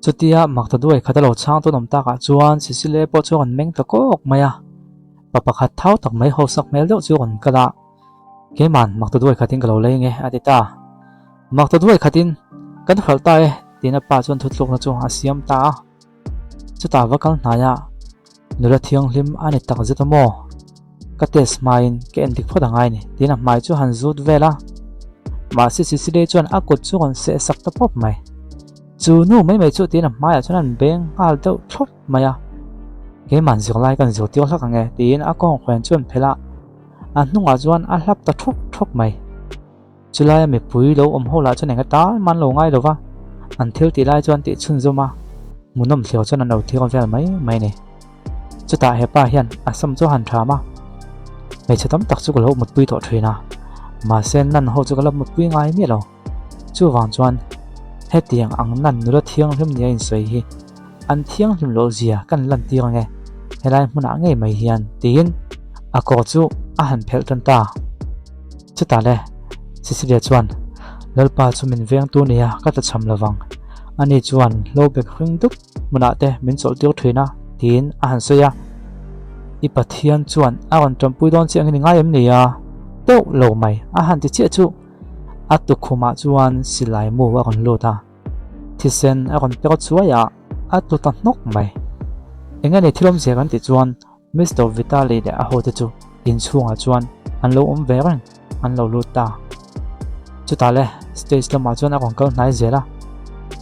chutia makta duai khatalo chang to nom taka chuan sisile po chu kan meng takok maya papakhat thau tak mai ho sak mel deuh chu kan kala keman makta duai khatin kalo lei nge atita makta duai khatin kan khalta e tina pa chuan thutluk na chu asiam ta chuta wakal hnaya nula thiang hlim ani tak zetamo ka tes main ke endik phodangai ni tina mai chu han zut vela ma sisile chuan akut chu kan se sak ta pop mai chu nu mai chu tina mai chuan an beng hal deuh thop maya keman zirlai kan zir tiang hlak ange tin akong khwen chuan phela an hnunga chuan a hlap ta thok mai chulai mi pui lo om hola chuan enga ta man lo ngai lova an thil ti lai chuan ti chun zoma munom thliau chuan an lo thil vel mai ne chuta hepa hian asam chu han thama mai chatam tak chu lo mut pui to thina ma sen nan ho chu kala mut pui ngai mi lo chu wang chuan he tiang ang nan nura thiang hlim nia in soi hi an thiang hlim lo zia kan lan tiang nge helai hmuna ngei mai hian tin a ko chu a han phel tan ta chuta le sisilia chuan lalpa chu min veng tu nia ka ta cham lawang ani chuan lo bek hring duk muna te min chol tir thina tin a han soya i pathian chuan a ron tampui don chiang ni ngai em nia deuh lo mai a han ti che chu atu khuma chuan silai mu wa kon lota thisen a kon pek chuaya atu ta nok mai engani thilom se kan ti chuan Mr. Vitali de a hote chu in chunga chuan an lo om veng an lo luta chuta le stage lama chuan a kon kal nai zela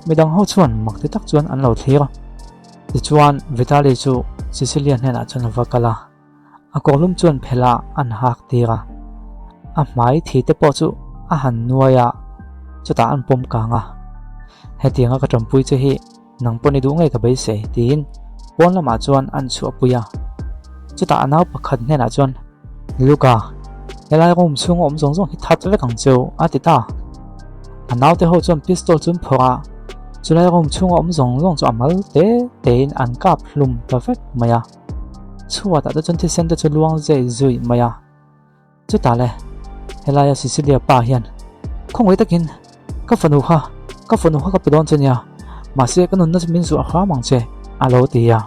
midang ho chuan makti tak chuan an lo thlir ti chuan Vitali chu Sicilian hena chuan vakala a kolum chuan phela an hak tira a mai thi te po chu a han nuaya chuta an pom kanga hetianga ka tampui chu hi nang poni du ngai ka bai se tin pon lama chuan an chu apuya chuta anau pakhat hena chuan luka helai rom chung om zong hi that ve kang cheu atita anau te ho chuan pistol chun phora chulai rom chung om zong chu amal te tein an kap hlum perfect maya chuwa ta chuan thi sen te chu luang zai zui maya chuta le helai Sicilia pa hian khongoi takin ka fanu kha ka pedon chenya ma se kanun na min zu a kha mang che alo tia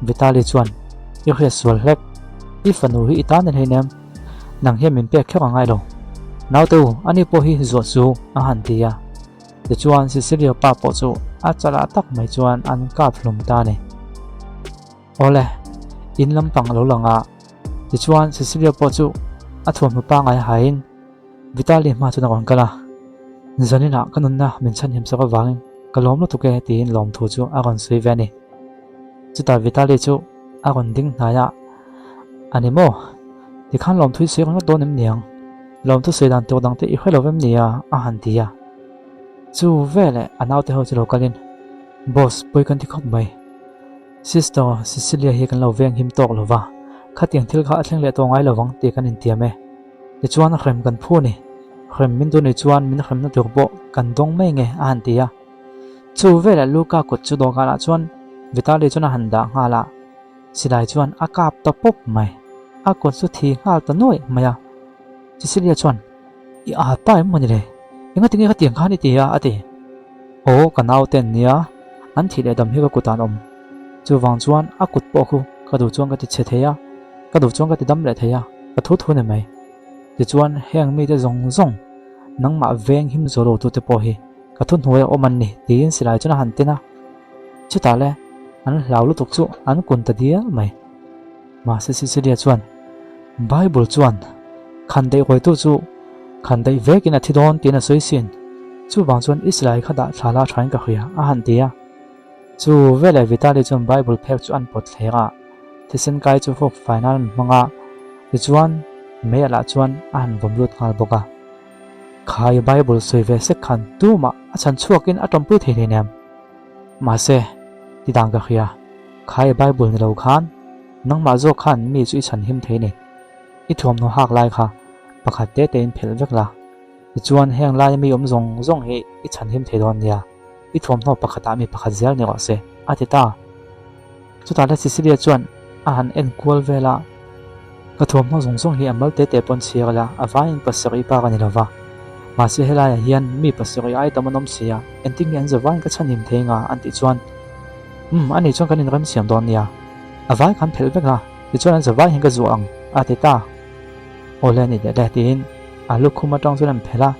Vitali chuan i hreswal hlek i fanu hi itan an heinem nang he min pe khera ngai lo nau tu ani po hi zo chu a han tia ti chuan Sicilia pa po chu a chala tak mai chuan an ka phlum ta ne ole in lampang lo langa ti chuan Sicilia po chu a thum pa ngai hain Vitali ma chu na kon kala zanina kanunna min chan him saka wangin kalom lo tuke tin lom thu chu a kon sui veni chuta Vitali chu a kon ding hnaya animo ti khan lom thui se kon don em niang lom thu se dan to dang te i khelo vem nia a han tia chu vele anau te ho chu lo kalin boss poi kan ti khop mai sister Sicilia hi kan lo veng him tok lova khatiang thil kha athleng le to ngai lowang te kan in tiame ti chuan a khrem kan phu ni khrem min tu ni chuan min khrem na tur bo kan dong mai nge a han tia chu vele luka kut chu do gala chuan Vitali chuna handa ngala silai chuan akap ta pop mai a kon su thi ngal ta noi maya Sicilia chuan i a pa em mani le enga tingi khatiang khani tia ati o kanau ten nia an thi le dam hi ka kutan om chu wang chuan akut po khu ka du chuan ka ti che theya ka du chuan ka ti dam le theya ka thu thu ne mai ti chuan heng mi te zong nang ma veng him zoro tu te po hi ka thun hnuai o man ni tin silai chuna han tena chuta le an hlau lu tuk chu an kun ta dia mai ma se Sicilia chuan Bible chuan khan dei khoi tu chu khan dei vekin a thidon tin a soi sin chu wang chuan Israel khada thala thain ka hria a han tia chu vele Vitali chuan Bible phek chu an pot thlega thisen kai chu fok final manga ti chuan me ala chuan an vomlut ngal boka khai Bible soi ve se khan tu ma a chan chuakin atom pu thei nem ma se ti dang ka khia khai Bible ni lo khan nang ma zo khan mi chu i chan him thei ni i thom no hak lai kha pakhat te te in phel vek la ti chuan heng lai mi om zong hi i chan him thei don nia i thom no pakhata mi pakhat zel ni wa se atita chuta la Sicilia chuan a han en kual vela ka thom no zong hi amal te te pon chiala awain pasari pa ka ni lova mà sẽ helai hiền mi pasok ai tâm nom sia ending yan zawai ka chanim thenga anti chuan ani chuan kan in ram siam don nia avai kan phel veka ti chuan zawai hin ka zuang atita ole ni de tin alu khuma tang chuan phela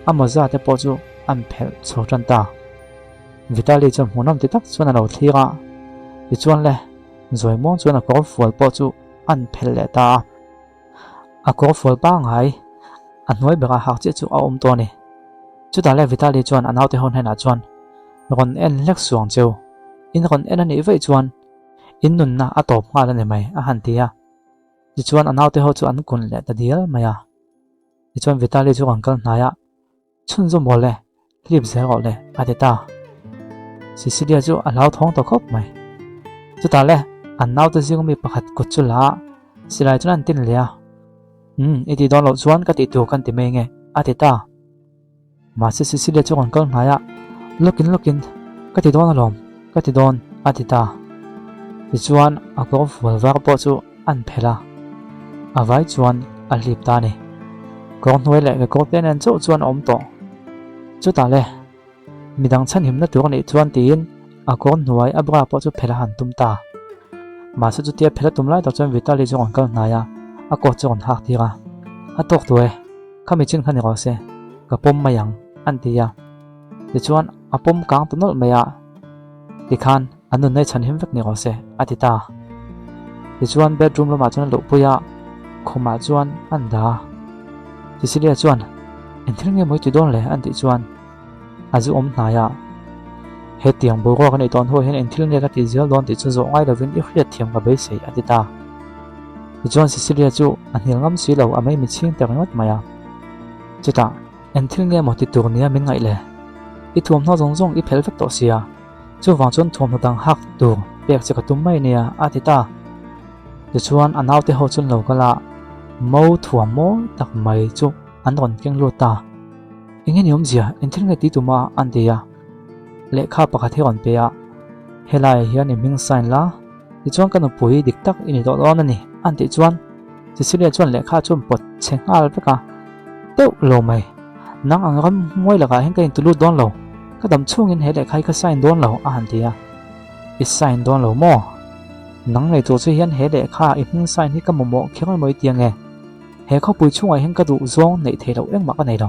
amaza te po chu an phel chhotan ta Vitali chuan hmunam ti tak chuan alo thliga ti chuan le zoimong chuan a kor fual po chu an phel le ta a kor fual pa ngai a hnuai beka hak che chu a om to ni chuta le Vitali chuan anaute hon hena chuan ron en lek suang cheu in ron en ani vei chuan in nun na a top nga la ne mai a han tia ti chuan anaute ho chu an kun le ta dial maya ti chuan Vitali chu kan kal hnaya chun zo mole clip zero le ateta Cecilia chu alau thong to khop mai chuta le an nau te zing mi pakhat kut chu la silai chuan tin lia iti don lo chuan ka ti tu kan ti me nge ateta ma se Cecilia chu kan kal hnaya lokin ka ti don alom ka ti don ateta ti chuan a ko fual war po chu an phela avai chuan a hlip ta ni ko hnuai le ko ten an chu chuan om to chuta le midang chan him na tur ni chuan tin a ko hnuai a bra po chu phela han tum ta ma se chu tia phela tum lai ta chuan Vitali chu an kal hnaya a ko chu an hak tira a tok tu e khami chin khani ro se ka pom mayang an tia ti chuan a pom kang tu nol maya ti khan anun nei chan him vek ni ro se atita ti chuan bedroom lo ma chuan lo puya khoma chuan an da Cecilia chuan enthil nge moi ti don le an ti chuan azu om hnaya he tiang bo ro kan i ton ho hen enthil nge ka ti zel don ti chu zo ngai lovin i khriat thiam ka be sei atita ti chuan Cecilia chu an hil ngam si lo amai mi ching te ngot maya chuta enthil nge mo ti tur nia min ngai le i thuam no zong zong i phel vek to sia chu wang chuan thuam no dang hak tur pek che ka tum mai nia atita ti chuan anaute ho chun lo kala mo thuam mo tak mai chu an ron keng lu ta ingen yom zia enthil nge ti tuma an dia lekha pakhat he on pe a helai hian ming sign la ti chuan kan pui dik tak ini do don ani an ti chuan Cecilia chuan lekha chum pot chengal veka teu lo mai nang angram moi laka hen kain tulu don lo ka dam chungin he lekhai ka sign don lo a han tia i sign don lo mo nang nei to chu hian he lekha i ming sign hi ka momo kheng moi tiange he kho pui chungai hen ka du zong nei thelo engma ka nei lo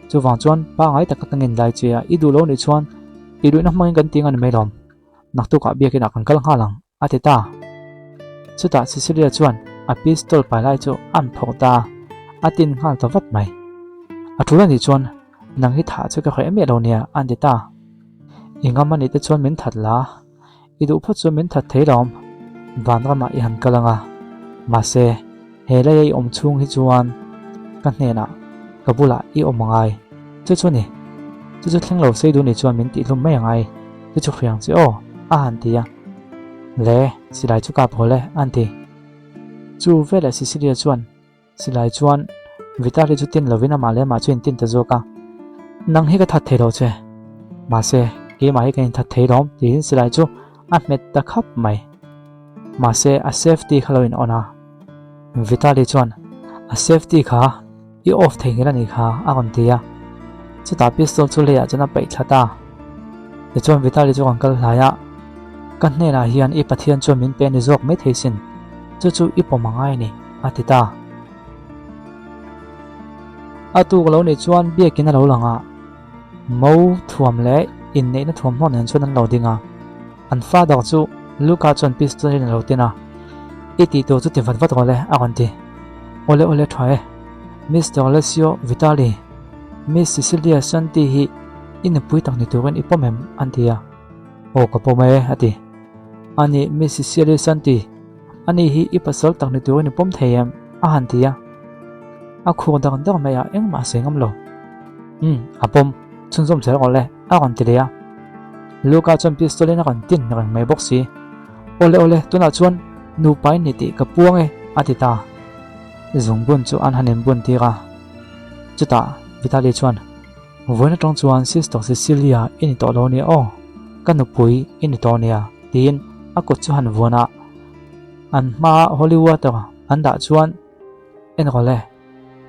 chu wang chuan pa ngai tak ka ngin lai chia i du lo ni chuan i du na hmang kan ting an mai lom nak tu ka bia ki na kan kal nga lang ateta chuta Cecilia chuan a pistol pai lai chu an phota atin ngal to vat mai a thula ni chuan nang hi tha chu ka khre me lo nia an deta ingam ani te chuan min that la i du pho chu min that theilom van rama i han kalanga ma se he lai om chung hi chuan ka hne na kabula i omangai chu chu ni chu thleng lo sei du ni chuan min ti hlum mai ngai chu khriang chi o a han tia le silai chu ka phole an ti chu vela Cecilia chuan silai chuan Vitali chu tin lovina ma le ma chuin tin ta zoka nang hi ka that thelo che ma se ke ma hi ka in that theilom tin silai chu a met ta khap mai ma se a safety khaloin ona Vitali chuan a safety kha i off thengila ni kha a kon tia chu ta pistol chu le a chana pai thata ti chuan Vitali chu kan kal hlaya kan hne na hian i pathian chu min pe ni zok mai theisin chu i pomangai ni atita atu lo ni chuan biakin a lo langa mo thuam le in nei na thuam hon han chuan an lo dinga an father chu Luka chuan pistol in lo tina iti to chu ti vat vat ole a kon ti ole thae Mr. Alessio Vitali Miss Cecilia Santi hi in pui tak ni turen ipomem antia o ka pome ati ani Miss Cecilia Santi ani hi ipasal tak ni turen ipom theyem a hantia a khu dang dang maya eng ma sengam lo apom chunzom cher ole a kon tilia Luka chon pistol na kan tin rang mai boxi ole tuna chuan nu pai ni ti ka puange atita zungbun chu an hanin bun tira chuta Vitali chuan voina tong chuan sister Cecilia in to lo ni o kanu pui in to nia tin a ko chu han vona an ma Hollywood ta an da chuan en role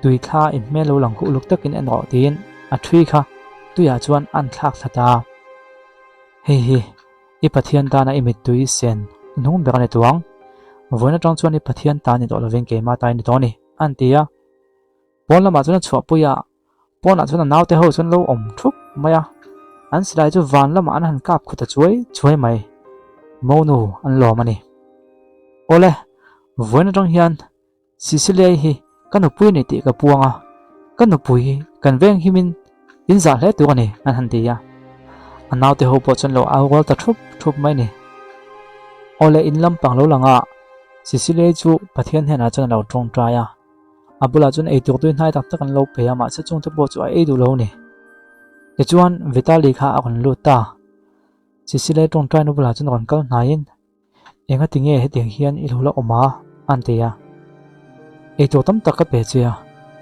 tui kha in me lo lang ku luk takin en ro tin a thui kha tuya chuan an thlak thata hi i pathian ta na imit tui sen nung bek ani tuang voina tang chuan i pathian ta ni do loveng ke ma tai ni to ni an tia pon lama chuan chhuwa puya pon chuan naute ho chuan lo om thup maya an silai chu van lama an han kap khuta chuai mai monu an lo mani ole voina tang hian Sicilia hi kanu pui ni ti ka puanga kanu pui kan veng himin in za hle tu ani an han tia anaute ho po chon lo awol ta thup mai ni ole in lampang lo langa Sicilia chu pathian hena chon lo tong traya abula chun ei tuk tu hnai tak tak an lo pe ama se chung te po chu ei du lo ni te chuan Vitali kha akon lu ta Sicilia tong trai no bula chun kon kal nain enga tinge he tiang hian i lo la oma an tia ei to tam tak ka pe chia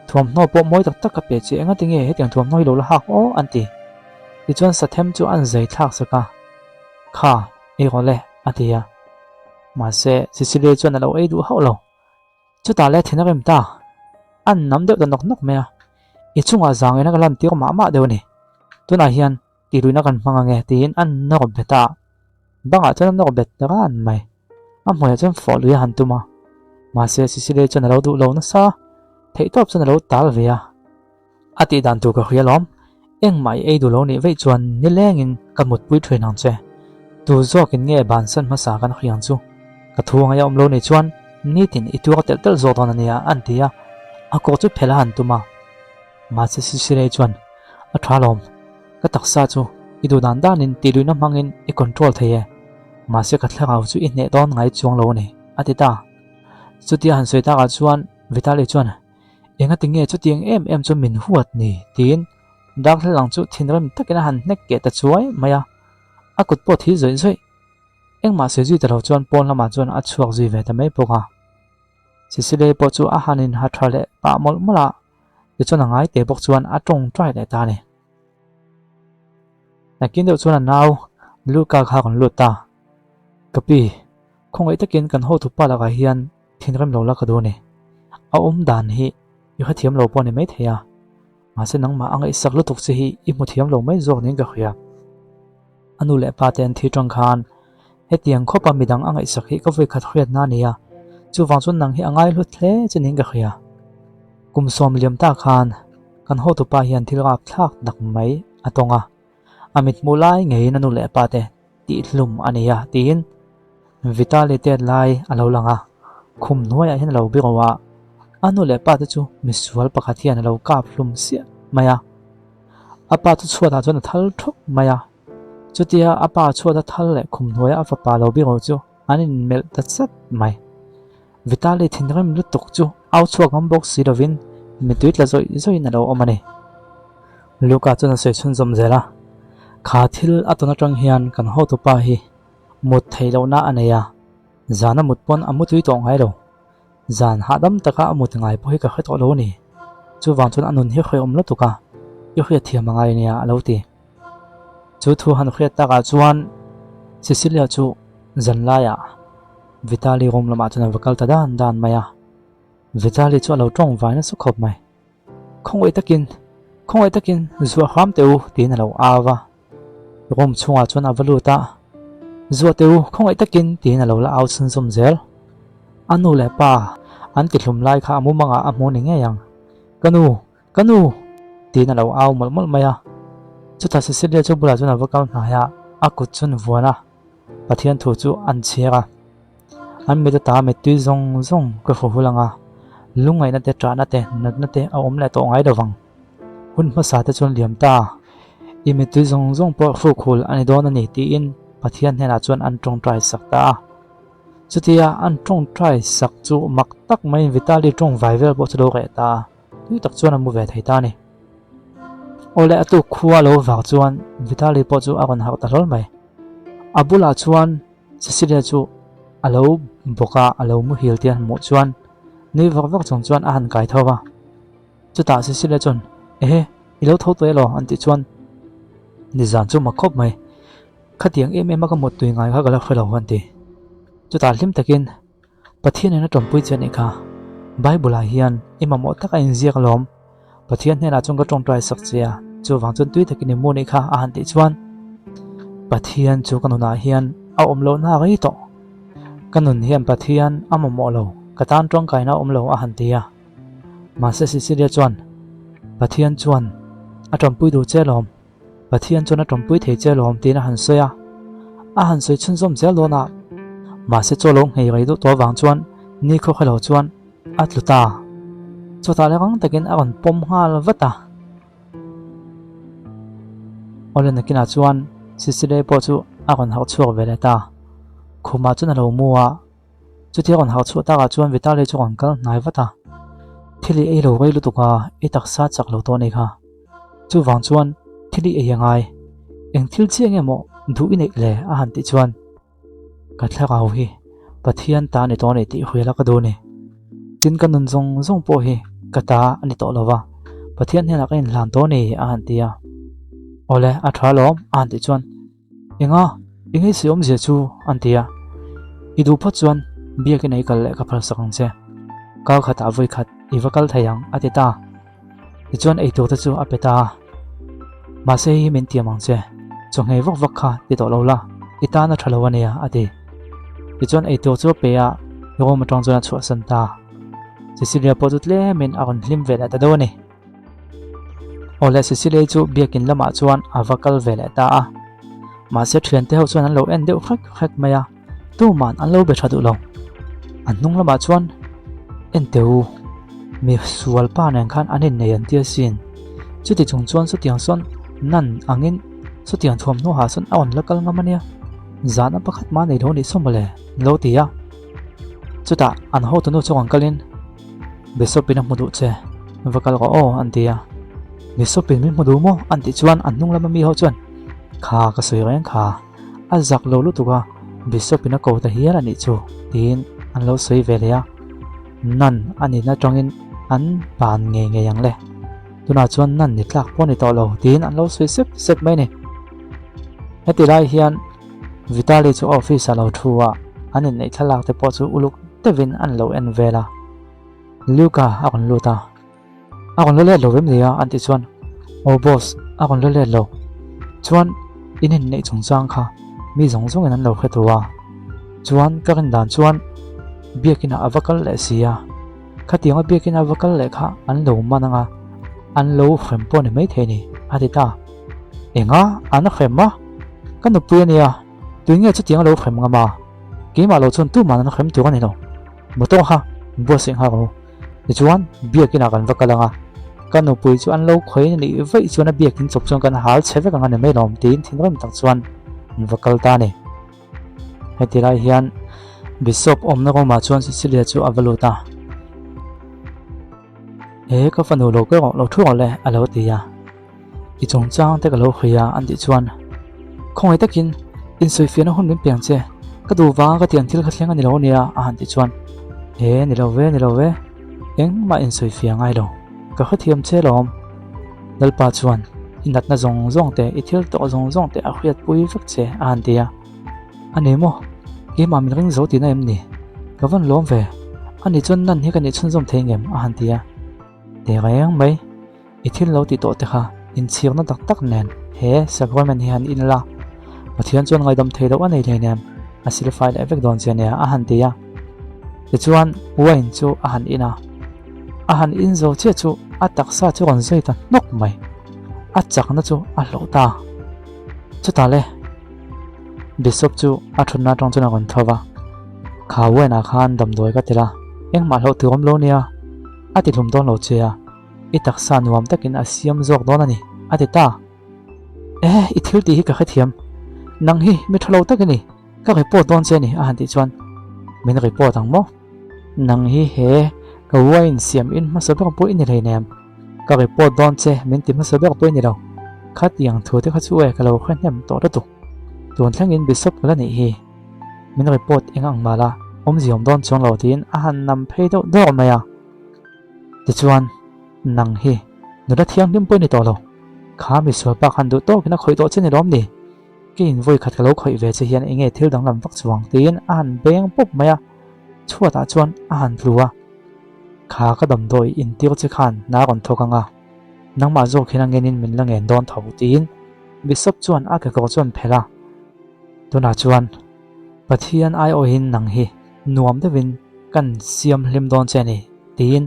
thuam no po moi tak tak ka pe chi enga tinge he tiang thuam noi lo la hak o an ti ti chuan sathem chu an zai thak saka kha e gole atia ma se Sicilia chuan lo ei du ho lo chu ta le thina rem ta an nam de nok nok me i chunga zang ena kalam ti ma ma de ni tuna hian ti ruina kan manga nge tin an no beta banga chuan no bet ta an mai a moya chuan fo lu han tuma ma se Sicilia chuan lo du lo na sa thei top chuan lo tal ve a ati dan tu ka hrialom eng mai ei du lo ni vei chuan ni lengin kamut pui threin ang che tu zok in nge ban san ma sa kan hriang chu ka thuanga ya om lo ni chuan ni tin i tu ka tel zo don ania an tia a ko chu phela han tuma ma se Sicilia chuan a thalom ka taksa chu i du dan dan in ti luina mangin i control thei ma se ka thlakau chu i ne don ngai chuang lo ni atita chutia han soita ka chuan Vitali chuan enga tinge chu tiang em chu min huat ni tin dak hlang chu thinrem takina han nek ke ta chuai maya akut po thi zoi engma se ji talo chuan pon lama chuan a chuak zui ve ta mai poka Sicilia po chu a hanin ha thale pa mol mola ti chuan ngai te bok chuan a tong trai le ta ni nakin deuh chuan naw Luka kha kon luta kapi khongai takin kan ho thu pa la ka hian thinrem lo la ka do ni a dan hi yu kha thiam lo po ni mai theya ma se nang ma angai sak lu tuk chi hi i mu thiam lo mai zok ning ka khia anu le pa ten thi tong khan hetiang khopa midang angai sak hi ka voi khat khriat na nia chu wang chun nang hi angai hlut hle chening ka khia kum som liam ta khan kan ho tu pa hian thil gap thak dak mai atonga amit mulai ngei nanu le pa te ti hlum ania tin Vitali te lai alo langa khum noya hin lo birowa anu le pa te chu misual pakhat hian lo kap hlum sia maya apa chu chuata chon thal thuk maya chutia apa chuata thal le khum noya afa pa lo biro chu anin mel ta chat mai Vitali thinrem lutuk chu au chuak ngam box sirovin mituit la zoi na lo omani Luka chuna sei chun zom zela kha thil atona tang hian kan ho to pa hi mut theilo na aneya zana mut pon amutui to ngai lo zan hadam taka amut ngai poi ka khato lo ni chu wang chun anun hi khoi om lo tuka yo khia thiam ngai nia alo ti chu thu han khia ta ka chuan Sicilia chu zanla ya Vitali rom lama chuna vakal ta dan maya Vitali chu lo tong vai na su khop mai khongoi takin zuwa kham teu tin lo awa rom chunga chuna valuta zuwa teu khongoi takin tin lo la au chun zum zel anu le pa an ti hlum lai kha amu manga amu ni nge yang kanu tin lo au mol maya chuta Sicilia chu bula chuna vakal na ya akut chun vuana pathian thu chu an chega an mi ta me tu zong ko fu hulanga lungai na te tra na te nat na te a om le to ngai dawang hun ma sa te chon liam ta i mi tu zong po fu khul ani don ani ti in pathian hena chuan an tong trai sakta chutia an tong trai sak chu mak tak mai Vitali tong vai vel bo chu do re ta tu tak chuan amu ve thei ta ni ole atu khuwa lo wak chuan Vitali po chu akon hak ta lol mai abula chuan Sicilia chu alo boka alo mu hil tian mu chuan ni vak chong chuan a han kai thowa chuta Sicilia chon ilo tho to elo anti chuan ni zan chu makhop mai khatiang em ka mot tui ngai kha gala khelo anti chuta hlim takin pathian na tompui chani kha Bible hian imamo taka inziak lom pathian hena chunga tong trai sak chia chu wang chun tui takin mu ni kha a han ti chuan pathian chu kanuna hian a omlo na gai to kanun hian pathian amamo lo katan tong kaina omlo a han tia ma se sisilia chuan pathian chuan a tompui du che lom pathian chuan a tompui thei che lom tina han soya a han soi chun som che lona ma se cho long hei gai du to wang chuan ni kho khalo chuan atluta chota le gang takin a kon pom hal vata olen nakina chuan sisile po chu a kon hau chuak vele ta khuma chuna lo muwa chuti kon hau chu ta ga chuan vitale chu kon kal nai vata thili ei lo gai lu tuka e taksa chak lo to nei kha chu wang chuan thili e yangai eng thil chiang emo du inei le a han ti chuan ka thlaka ho hi pathian ta ni to nei ti huela ka do ni tin kan nun zong po hi kata ani to lova pathian hena ka in hlan to nei a han tia ole a thra lom an ti chuan ingai siom je chu an tia idu pha chuan biak nei kal le ka phal sakang che kal khata voi khat iwakal thayang atita ti chuan ei to ta chu apeta ma se hi min tiamang che chonghei vak kha ti to lo la ita na thalo ania ati ti chuan ei to chu pe a ro ma tong chuan chu san ta Cecilia po tut le min akon hlim vela ta do ni ole Cecilia chu biakin lama chuan avakal vela ta a ma se thian te ho chuan an lo en deuh khak maya tu man an lo be thadu lo an nung lama chuan en teu mi sual pa nang khan anin nei an tia sin chuti chung chuan su tiang son nan angin su tiang thom no ha son aon lakal ngamania zana pakhat ma nei lo ni somale lo tia chuta an ho tunu chong kalin besopin ang mudu che vakal ko o antia besopin min mudu mo anti chuan an nung lama mi ho chuan kha ka soi reng kha azak lo lu tuka besopin a ko ta hian ani chu tin an lo soi velia nan ani na tongin an pan nge yang le tuna chuan nan ni tlak po ni to lo tin an lo soi sep mai ni heti lai hian vitali chu office alo thuwa anin nei thalak te po chu uluk tevin an lo en vela Luka akon luta akon lo le lo vem nia anti chuan o boss akon lo le lo chuan inin nei chung chang kha mi zong zong an lo khetuwa chuan ka kan dan chuan biakina avakal le sia khatianga biakina avakal le kha an lo mananga an lo khem po ni mai the ni adita enga an khem ma kan pu nia tuinge chu tiang lo khem nga ma ke ma lo chun tu man an khem tu kan ni lo moto ha bossing ha ro chuan biakina kan vakalanga kan upui chu an lo khoi ni vai chuan a biakin chop chong kan hal cheve ka ngane mai lom tin thingram tak chuan vakal ta ni heti lai hian bishop omna ko ma chuan Cecilia chu avaluta e ka fanu lo ko lo thu le alo tia i chong chang te ka lo khia an ti chuan khongai takin in soifia na hun min piang che ka du wa ka tiang thil kha thlenga ni lo nia a han ti chuan e ni lo ve eng ma in soifia ngai lo ka khathiam che lom dalpa chuan inat na zong te ithil to zong te a khriat pui vek che an tia anemo ke ma min ring zo ti na em ni ka van lom ve ani chon nan hi ka ni chun zom thengem a han tia te reng mai ithil lo ti to te kha in chiang na tak nen he sacrament hian in la pathian chuan ngai dam thei do anei le nem a silify le vek don che ne a han tia te chuan wain chu a han ina a han in zo che chu a taksa chu kon zoi ta nok mai a chak na chu a lo ta chuta le bishop chu a thunna tong chuna kon thowa kha wena khan dam doi ka tela eng ma lo tuom lo nia a ti hlum don lo chea i taksa nuam takin a siam zok don ani a ti ta i thil ti hi ka khathiam nang hi mi thalo takini ka report don che ni a han ti chuan min report ang mo nang hi he ka wain siam in masabek po in le nem ka report don che min ti masabek po ni lo khat yang thu te kha chu e ka lo khan nem to da tu ton thlang in bishop la ni hi min report engang mala om ziom don chong lo tin a han nam phei do do maya ti chuan nang hi nu da thiang lim po ni to lo kha mi so pa khan du to kina khoi to chen ni rom ni ki in voi khat ka lo khoi ve che hian enge thil dang lam vak chuang tin an beng pop maya chhuata chuan a han tluwa khá ka dam doi in tir che khan na kon thokanga nangma zo khina ngenin min la ngen don thau tin bisop chuan a ka ko chuan phela tuna chuan pathian ai o hin nang hi nuam devin kan siam hlim don che ni tin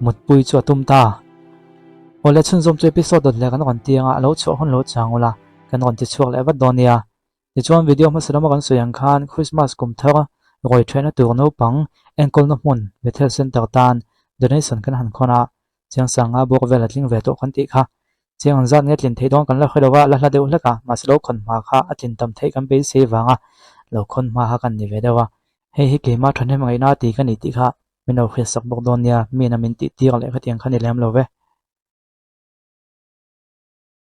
mutpui chu atum ta ole chun zom chu episode le kan kon tianga lo chu hon lo changula kan kon ti chuak le wat donia ti chuan video ma sadama kan soyang khan Christmas kum thara roi thena tur no pang enkol no mun Bethel Center tan donation kan han khona chiang sanga bok vela tling ve to kan ti kha chiang zan nge tlin thei dong kan la khodawa la hla deu hlaka maslo khon ma kha atin tam thei kan be se wanga lo khon ma ha kan ni ve dewa hei hi ke ma thane mangai na ti kan ni ti kha mino khre sak bok don nia mi na min ti ti le kha tiang khan ni lem lo ve